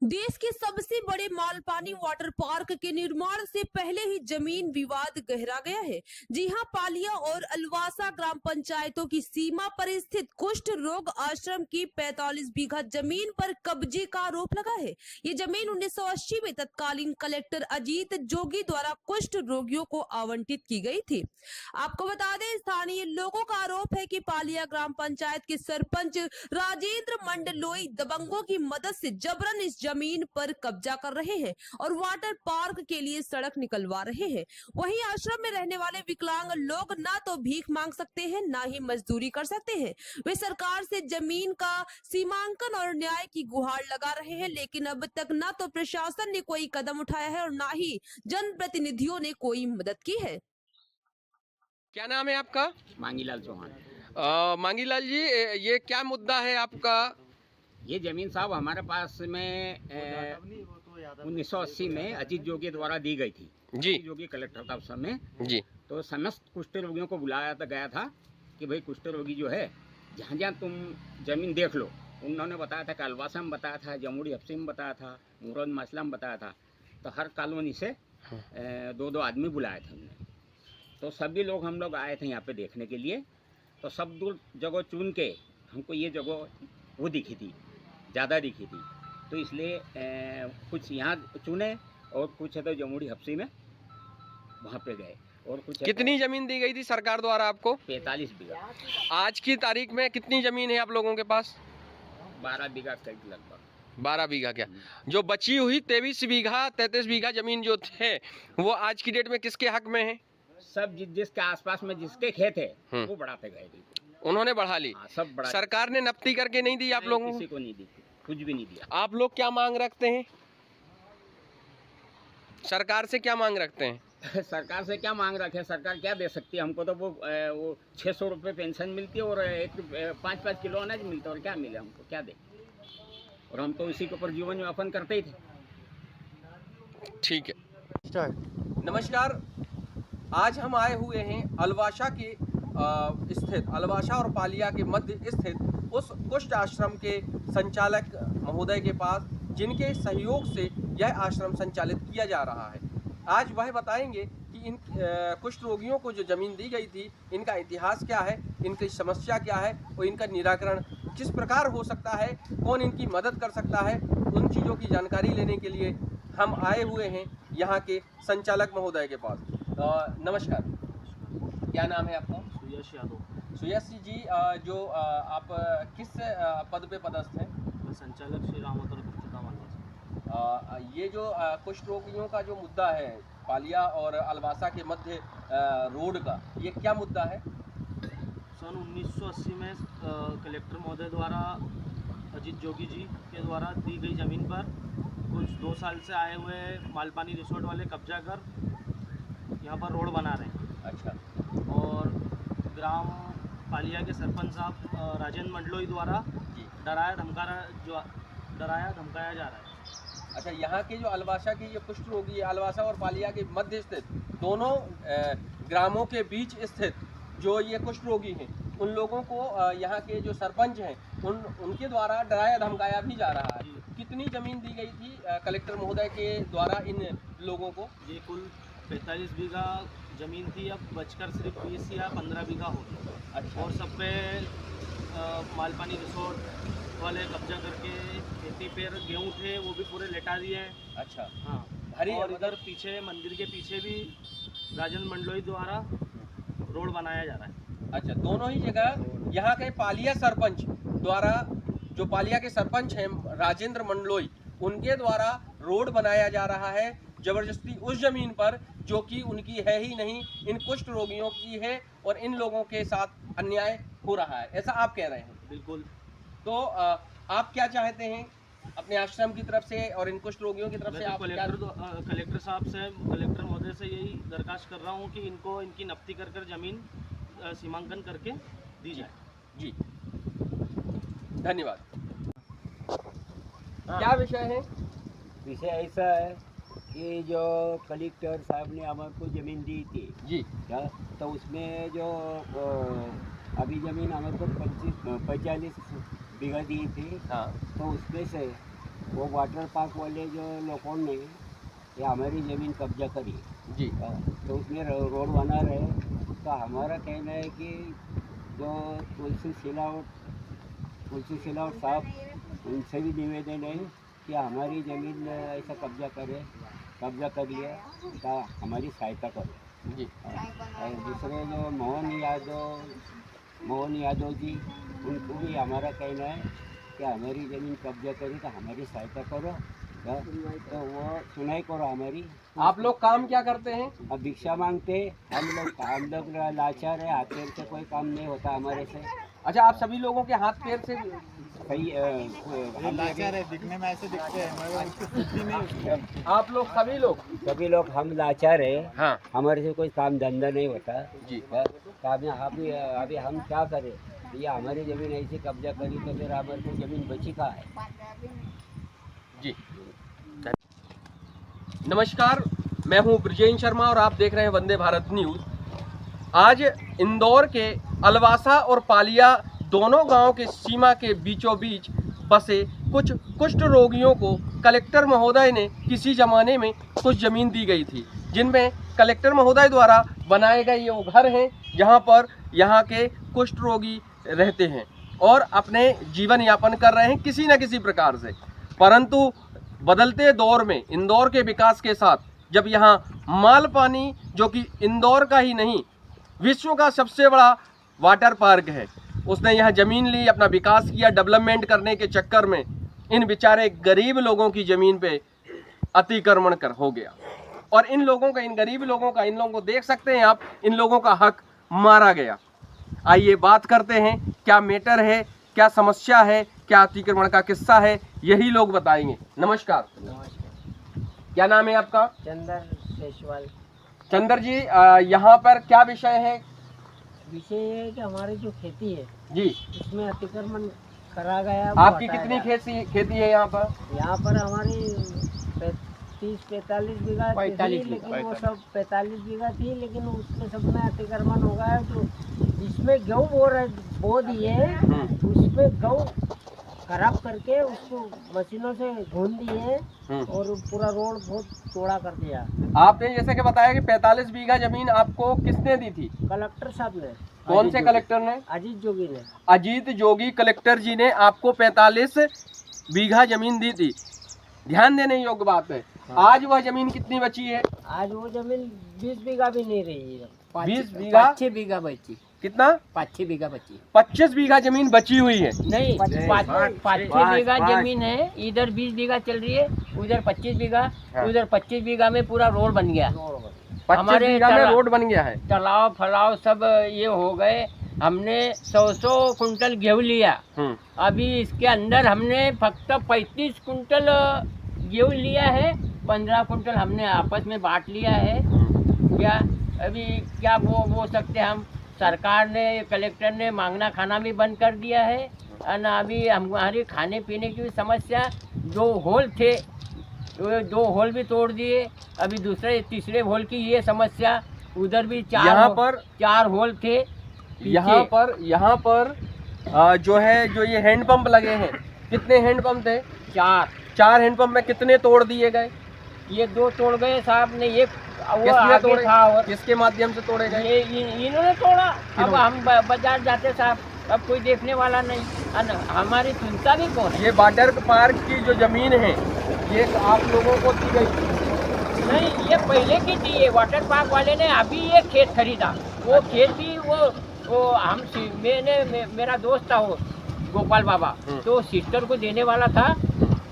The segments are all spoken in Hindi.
देश के सबसे बड़े मालपानी वाटर पार्क के निर्माण से पहले ही जमीन विवाद गहरा गया है। जी हां, पालिया और अलवासा ग्राम पंचायतों की सीमा पर स्थित कुष्ठ रोग आश्रम की 45 बीघा जमीन पर कब्जे का आरोप लगा है। ये जमीन 1980 में तत्कालीन कलेक्टर अजीत जोगी द्वारा कुष्ठ रोगियों को आवंटित की गई थी। आपको बता दें, स्थानीय लोगों का आरोप है कि पालिया ग्राम पंचायत के सरपंच राजेंद्र मंडलोई दबंगों की मदद से जबरन इस जमीन पर कब्जा कर रहे हैं और वाटर पार्क के लिए सड़क निकलवा रहे हैं। वहीं आश्रम में रहने वाले विकलांग लोग ना तो भीख मांग सकते हैं, ना ही मजदूरी कर सकते हैं। वे सरकार से जमीन का सीमांकन और न्याय की गुहार लगा रहे हैं, लेकिन अब तक ना तो प्रशासन ने कोई कदम उठाया है और ना ही जनप्रतिनिधियों ने कोई मदद की है। क्या नाम है आपका? मांगीलाल चौहान। मांगीलाल जी, ये क्या मुद्दा है आपका? ये जमीन साहब हमारे पास में 1980 में अजीत जोगी द्वारा दी गई थी। जी। अजीत जोगी कलेक्टर था उस समय। जी। तो समस्त कुष्ठ रोगियों को बुलाया गया था कि भाई कुष्ठ रोगी जो है जहाँ जहाँ तुम जमीन देख लो। उन्होंने बताया था कि अलवासा में बताया था, जमुड़ी हफ्सी में बताया था, मुरद मसला में बताया था। तो हर कॉलोनी से दो दो आदमी बुलाए थे उन्होंने। तो सभी लोग हम लोग आए थे यहाँ पे देखने के लिए। तो सब दूर जगह चुन के हमको ये जगह वो दिखी थी, ज़्यादा दिखी थी। तो इसलिए कुछ यहाँ चुने और कुछ है तो जमुड़ी हफ्सी में वहाँ पे गए। और कुछ कितनी जमीन दी गई थी सरकार द्वारा आपको? 45 बीघा। आज की तारीख में कितनी जमीन है आप लोगों के पास? 12 बीघा करीब लगभग। 12 बीघा। क्या जो बची हुई 23 बीघा 33 बीघा जमीन जो थे वो आज की डेट में किसके हक में है? सब जिसके आसपास में जिसके खेत है वो बढ़ाते गए। उन्होंने बढ़ा ली। हाँ, सब बढ़ा। सरकार ने नप्ती करके नहीं दी आप लोगों को? किसी को नहीं दी, कुछ भी नहीं दिया। आप लोग क्या मांग रखते हैं? सरकार से क्या मांग रखते हैं? सरकार से क्या मांग रखे? सरकार क्या दे सकती है हमको? तो वो 600 रुपये पेंशन मिलती है और 5-5 किलो अनाज मिलता है। और क्या मिले हमको, क्या दे? और हम तो इसी के ऊपर जीवन यापन करते ही थे। ठीक है, नमस्कार। आज हम आए हुए हैं अलवासा के स्थित अलवासा और पालिया के मध्य स्थित उस कुष्ठ आश्रम के संचालक महोदय के पास, जिनके सहयोग से यह आश्रम संचालित किया जा रहा है। आज वह बताएंगे कि इन कुष्ठ रोगियों को जो ज़मीन दी गई थी, इनका इतिहास क्या है, इनकी समस्या क्या है और इनका निराकरण किस प्रकार हो सकता है, कौन इनकी मदद कर सकता है। उन चीज़ों की जानकारी लेने के लिए हम आए हुए हैं यहाँ के संचालक महोदय के पास। नमस्कार, क्या नाम है आपका? सुयश यादव। सुयश जी, जो आप किस पद पे पदस्थ हैं? मैं संचालक श्री रामोत्तर गुप्ता मालवा। ये जो कुष्ठ रोगियों का जो मुद्दा है पालिया और अलवासा के मध्य रोड का, ये क्या मुद्दा है? सन 1980 में कलेक्टर महोदय द्वारा अजीत जोगी जी के द्वारा दी गई ज़मीन पर कुछ 2 साल से आए हुए मालपानी रिसोर्ट वाले कब्जा कर यहाँ पर रोड बना रहे हैं। अच्छा। और ग्राम पालिया के सरपंच साहब राजेंद्र मंडलोई द्वारा डराया धमकाया जा रहा है। अच्छा, यहाँ के जो अलवासा के ये कुष्ठ रोगी है, अलवासा और पालिया के मध्य स्थित दोनों ग्रामों के बीच स्थित जो ये कुष्ठ रोगी हैं, उन लोगों को यहाँ के जो सरपंच हैं उनके द्वारा डराया धमकाया भी जा रहा है। कितनी ज़मीन दी गई थी कलेक्टर महोदय के द्वारा इन लोगों को? ये कुल 45 बीघा ज़मीन थी, अब बचकर सिर्फ 20 या 15 बीघा हो गई। अच्छा। और सब पे मालपानी रिसोर्ट वाले कब्जा करके खेती पे गेहूँ थे वो भी पूरे लेटा दिए हैं। अच्छा। हाँ। और इधर पीछे मंदिर के पीछे भी राजेंद्र मंडलोई द्वारा रोड बनाया जा रहा है। अच्छा, दोनों ही जगह यहाँ के पालिया सरपंच द्वारा, जो पालिया के सरपंच हैं राजेंद्र मंडलोई, उनके द्वारा रोड बनाया जा रहा है जबरदस्ती उस जमीन पर जो कि उनकी है ही नहीं, इन कुष्ठ रोगियों की है और इन लोगों के साथ अन्याय हो रहा है, ऐसा आप कह रहे हैं? बिल्कुल। तो आप क्या चाहते हैं अपने आश्रम की तरफ से और इन कुष्ठ रोगियों की तरफ से? आप कलेक्टर साहब से, कलेक्टर महोदय से यही दरखास्त कर रहा हूँ कि इनको इनकी नफ्ती कर ज़मीन सीमांकन करके दी जाए। जी, धन्यवाद। क्या विषय है? विषय ऐसा है कि जो कलेक्टर साहब ने हमको ज़मीन दी थी जी, क्या, तो उसमें जो अभी ज़मीन हमको 45 बीघा दी थी। हाँ। तो उसमें से वो वाटर पार्क वाले जो लोगों ने ये हमारी ज़मीन कब्जा करी, जी तो उसमें रोड बना रहे। तो हमारा कहना है कि जो तुलसी सिलावट साहब, उनसे भी निवेदन है कि हमारी ज़मीन ऐसा कब्जा कर लिया तो हमारी सहायता करो। जी और दूसरे जो मोहन यादव जी, उनको भी हमारा कहना है कि हमारी ज़मीन कब्जा करी तो हमारी सहायता करो, तो वो सुनाई करो हमारी। आप लोग काम क्या करते हैं? अब भिक्षा मांगते, हम लोग लाचार है, हाथ पैर से कोई काम नहीं होता हमारे से। अच्छा, आप सभी लोगों के हाथ पैर से सही लाचार है, दिखने में ऐसे दिखते हैं मगर उसकी स्थिति नहीं। आप लोग सभी लोग हम लाचार है, हाँ हमारे से कोई काम धंधा नहीं होता जी अभी हम क्या करें? ये हमारी ज़मीन ऐसी कब्जा करी तो फिर हमारे को ज़मीन बची कहाँ है? जी। नमस्कार, मैं हूं ब्रजेन शर्मा और आप देख रहे हैं वंदे भारत न्यूज़। आज इंदौर के अलवासा और पालिया दोनों गांव के सीमा के बीचों बीच बसे कुछ कुष्ठ रोगियों को कलेक्टर महोदय ने किसी ज़माने में कुछ ज़मीन दी गई थी, जिनमें कलेक्टर महोदय द्वारा बनाए गए ये वो घर हैं जहां पर यहाँ के कुष्ठ रोगी रहते हैं और अपने जीवन यापन कर रहे हैं किसी न किसी प्रकार से। परंतु बदलते दौर में इंदौर के विकास के साथ जब यहाँ मालपानी, जो कि इंदौर का ही नहीं विश्व का सबसे बड़ा वाटर पार्क है, उसने यहाँ ज़मीन ली, अपना विकास किया, डेवलपमेंट करने के चक्कर में इन बेचारे गरीब लोगों की ज़मीन पे अतिक्रमण हो गया और इन गरीब लोगों का, इन लोगों को देख सकते हैं आप, इन लोगों का हक मारा गया। आइए बात करते हैं क्या मैटर है, क्या समस्या है, क्या अतिक्रमण का किस्सा है, यही लोग बताएंगे। नमस्कार, क्या नाम है आपका? चंदर शेषवाल। चंदर जी, यहाँ पर क्या विषय है? विषय ये है कि हमारी जो खेती है जी, इसमें अतिक्रमण करा गया। वो आपकी हटाया कितनी गया। खेती है यहाँ पर? यहाँ पर हमारी 30-45 बीघा थी, 45 लेकिन वो सब 45 बीघा थी, लेकिन उसमें सब में अतिक्रमण हो गया। तो जिसमें गेहूँ बो दिए, उसमें गेहूँ खराब करके उसको मशीनों से घून दिए और पूरा रोड बहुत चौड़ा कर दिया। आपने जैसे कि बताया कि 45 बीघा जमीन आपको किसने दी थी? कलेक्टर साहब ने। कौन से कलेक्टर ने? अजीत जोगी ने। अजीत जोगी कलेक्टर जी ने आपको 45 बीघा जमीन दी थी। ध्यान देने योग्य बात है, आज वह जमीन कितनी बची है? आज वो जमीन 20 बीघा भी नहीं रही है। 20 बीघा? 5-6 बीघा बची। कितना? 5-6 बीघा बची। 25 बीघा जमीन बची हुई है। नहीं, 5-6 बीघा जमीन है। इधर 20 बीघा चल रही है, उधर 25 बीघा, उधर 25 बीघा में पूरा रोड बन गया। 25 बीघा में रोड बन गया है। तालाब फलाव सब ये हो गए। हमने 100 कुंटल गेहूँ लिया। अभी इसके अंदर हमने फक्त 35 कुंटल गेहूँ लिया है, 15 कुंटल हमने आपस में बांट लिया है। क्या अभी क्या वो सकते हम? सरकार ने, कलेक्टर ने मांगना खाना भी बंद कर दिया है और अभी हमारी खाने पीने की भी समस्या। 2 होल थे, 2 होल भी तोड़ दिए। अभी दूसरे तीसरे होल की ये समस्या। उधर भी 4 होल थे। यहाँ पर जो ये हैंडपंप लगे हैं, कितने हैंडपंप थे? 4 हैंडपंप में कितने तोड़ दिए गए? ये 2 तोड़ गए साहब ने। एक वो किसने आगे तोड़े? था और किसके माध्यम से तोड़े गए? ये इन्होंने तोड़ा। अब हम बाजार जाते साहब, अब कोई देखने वाला नहीं, हमारी सुनता भी कौन है? ये वाटर पार्क की जो जमीन है, ये आप लोगों को दी गई थी? नहीं, ये पहले की थी। ये वाटर पार्क वाले ने अभी ये खेत खरीदा। वो खेत भी मेरा दोस्त था वो गोपाल बाबा, तो सिस्टर को देने वाला था,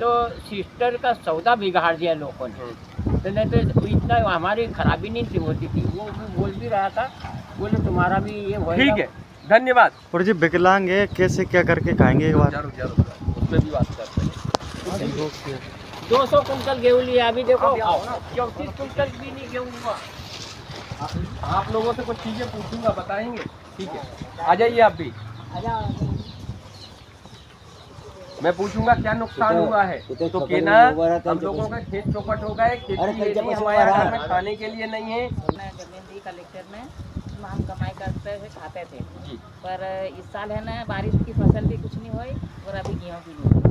तो सिस्टर का सौदा बिगाड़ दिया लोगों ने। तो नहीं तो इतना हमारी खराबी नहीं थी होती थी। वो बोल भी रहा था, बोले तुम्हारा भी ये होएगा। ठीक है, धन्यवाद। और जी विकलांग है, कैसे क्या करके खाएंगे एक बार? उसमें भी बात करते हैं। 200 कुंटल गेहूँ लिया। अभी देखो 34 कुंटल भी नहीं गेहूँ हुआ। आप लोगों से कुछ चीजें पूछूंगा, बताएंगे? ठीक है, आ जाइए आप भी। मैं पूछूंगा क्या नुकसान हुआ है, तो कहना हम लोगों का खेत चौपट हो गए, खेती हमारे घर में खाने के लिए नहीं है। जमीन दी कलेक्टर ने, उसमें हम कमाई करते थे, खाते थे। पर इस साल है ना, बारिश की फसल भी कुछ नहीं हुई और अभी गेहूँ भी नहीं हुई।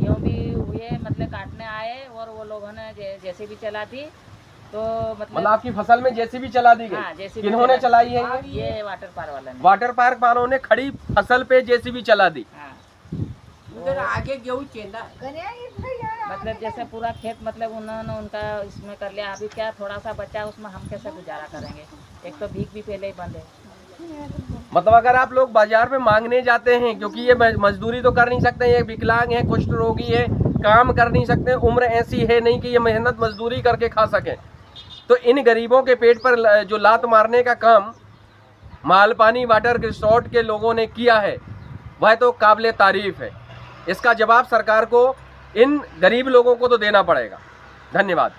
गेहूँ भी हुए मतलब काटने आए और वो लोगों ने जैसे भी चला दी तो मतलब आपकी फसल में जेसीबी चला दी हाँ, गई? JCB किन्होंने चलाई है ये वाटर पार वाला ने। वाटर पार्क वालों ने खड़ी फसल पे जेसीबी चला दी। हाँ उधर आगे गेहूँ चेंदा मतलब जैसे पूरा खेत मतलब उन्होंने उनका इसमें कर लिया। अभी क्या थोड़ा सा बचा उसमें हम कैसे गुजारा करेंगे? एक तो भीख भी पहले ही बंद है। मतलब अगर आप लोग बाजार में मांगने जाते हैं, क्योंकि ये मजदूरी तो कर नहीं सकते, ये विकलांग है, कुष्ठ रोगी है, काम कर नहीं सकते, उम्र ऐसी है नहीं कि ये मेहनत मजदूरी करके खा सकें, तो इन गरीबों के पेट पर जो लात मारने का काम मालपानी वाटर रिसोर्ट के लोगों ने किया है वह तो काबिल तारीफ है। इसका जवाब सरकार को इन गरीब लोगों को तो देना पड़ेगा। धन्यवाद।